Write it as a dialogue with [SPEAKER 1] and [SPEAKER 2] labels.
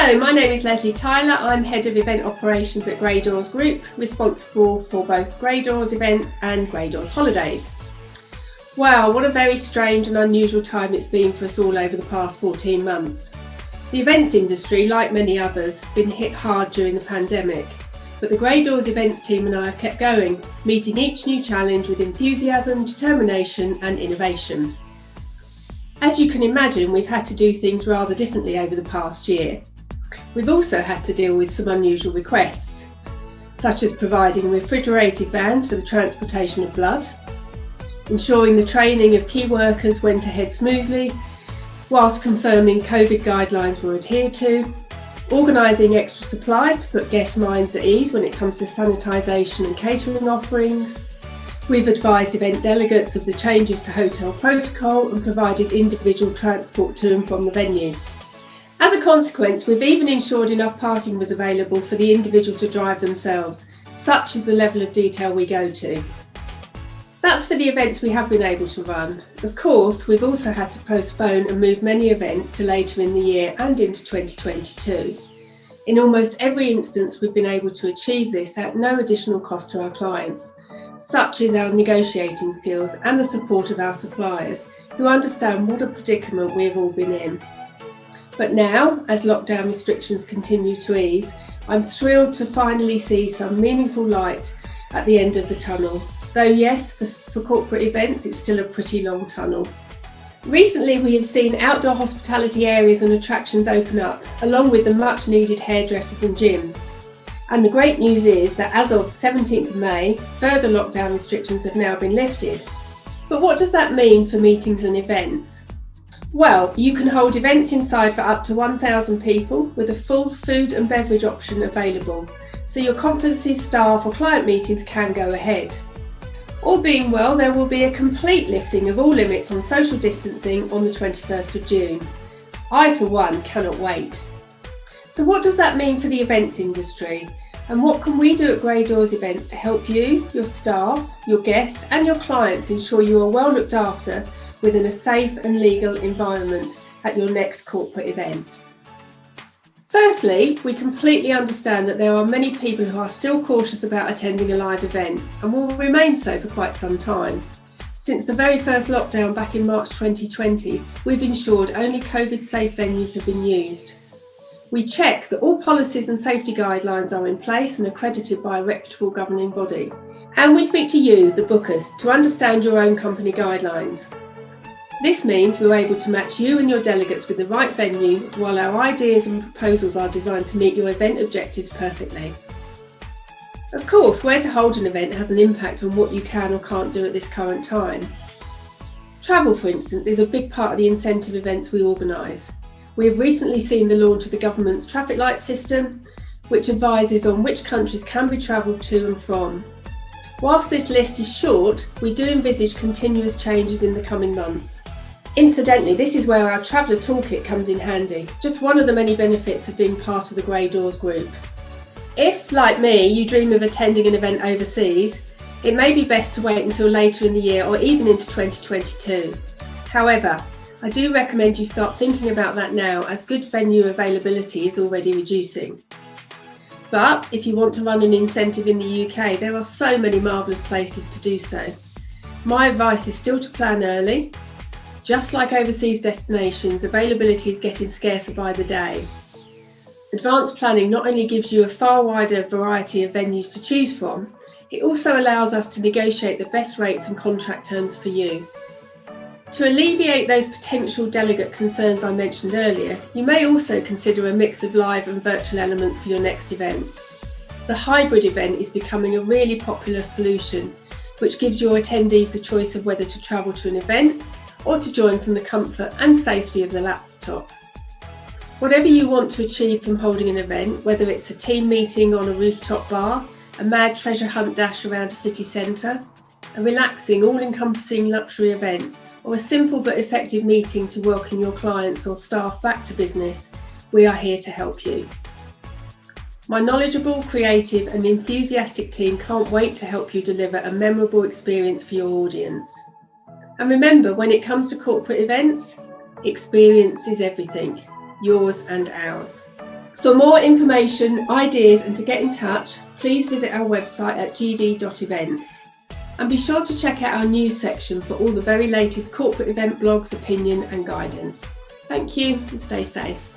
[SPEAKER 1] Hello, my name is Lesley Tyler. I'm Head of Event Operations at Gray Dawes Group, responsible for both Gray Dawes Events and Gray Dawes Holidays. Wow, what a very strange and unusual time it's been for us all over the past 14 months. The events industry, like many others, has been hit hard during the pandemic, but the Gray Dawes Events team and I have kept going, meeting each new challenge with enthusiasm, determination and innovation. As you can imagine, we've had to do things rather differently over the past year. We've also had to deal with some unusual requests, such as providing refrigerated vans for the transportation of blood, ensuring the training of key workers went ahead smoothly, whilst confirming COVID guidelines were adhered to, organising extra supplies to put guests' minds at ease when it comes to sanitisation and catering offerings. We've advised event delegates of the changes to hotel protocol and provided individual transport to and from the venue. As a consequence, we've even ensured enough parking was available for the individual to drive themselves. Such is the level of detail we go to. That's for the events we have been able to run. Of course, we've also had to postpone and move many events to later in the year and into 2022. In almost every instance, we've been able to achieve this at no additional cost to our clients. Such is our negotiating skills and the support of our suppliers, who understand what a predicament we have all been in. But now, as lockdown restrictions continue to ease, I'm thrilled to finally see some meaningful light at the end of the tunnel. Though yes, for corporate events, it's still a pretty long tunnel. Recently, we have seen outdoor hospitality areas and attractions open up, along with the much needed hairdressers and gyms. And the great news is that as of 17th of May, further lockdown restrictions have now been lifted. But what does that mean for meetings and events? Well, you can hold events inside for up to 1,000 people with a full food and beverage option available, so your conferences, staff or client meetings can go ahead. All being well, there will be a complete lifting of all limits on social distancing on the 21st of June. I, for one, cannot wait. So what does that mean for the events industry? And what can we do at Gray Dawes Events to help you, your staff, your guests and your clients ensure you are well looked after within a safe and legal environment at your next corporate event? Firstly, we completely understand that there are many people who are still cautious about attending a live event and will remain so for quite some time. Since the very first lockdown back in March 2020, we've ensured only COVID-safe venues have been used. We check that all policies and safety guidelines are in place and accredited by a reputable governing body. And we speak to you, the bookers, to understand your own company guidelines. This means we're able to match you and your delegates with the right venue, while our ideas and proposals are designed to meet your event objectives perfectly. Of course, where to hold an event has an impact on what you can or can't do at this current time. Travel, for instance, is a big part of the incentive events we organise. We have recently seen the launch of the government's traffic light system, which advises on which countries can be travelled to and from. Whilst this list is short, we do envisage continuous changes in the coming months. Incidentally, this is where our Traveller Toolkit comes in handy, just one of the many benefits of being part of the Gray Dawes Group. If, like me, you dream of attending an event overseas, it may be best to wait until later in the year or even into 2022. However, I do recommend you start thinking about that now, as good venue availability is already reducing. But if you want to run an incentive in the UK, there are so many marvellous places to do so. My advice is still to plan early. Just like overseas destinations, availability is getting scarcer by the day. Advanced planning not only gives you a far wider variety of venues to choose from, it also allows us to negotiate the best rates and contract terms for you. To alleviate those potential delegate concerns I mentioned earlier, you may also consider a mix of live and virtual elements for your next event. The hybrid event is becoming a really popular solution, which gives your attendees the choice of whether to travel to an event or to join from the comfort and safety of the laptop. Whatever you want to achieve from holding an event, whether it's a team meeting on a rooftop bar, a mad treasure hunt dash around a city centre, a relaxing, all-encompassing luxury event, or a simple but effective meeting to welcome your clients or staff back to business, we are here to help you. My knowledgeable, creative and enthusiastic team can't wait to help you deliver a memorable experience for your audience. And remember, when it comes to corporate events, experience is everything, yours and ours. For more information, ideas and to get in touch, please visit our website at gd.events. And be sure to check out our news section for all the very latest corporate event blogs, opinion and guidance. Thank you and stay safe.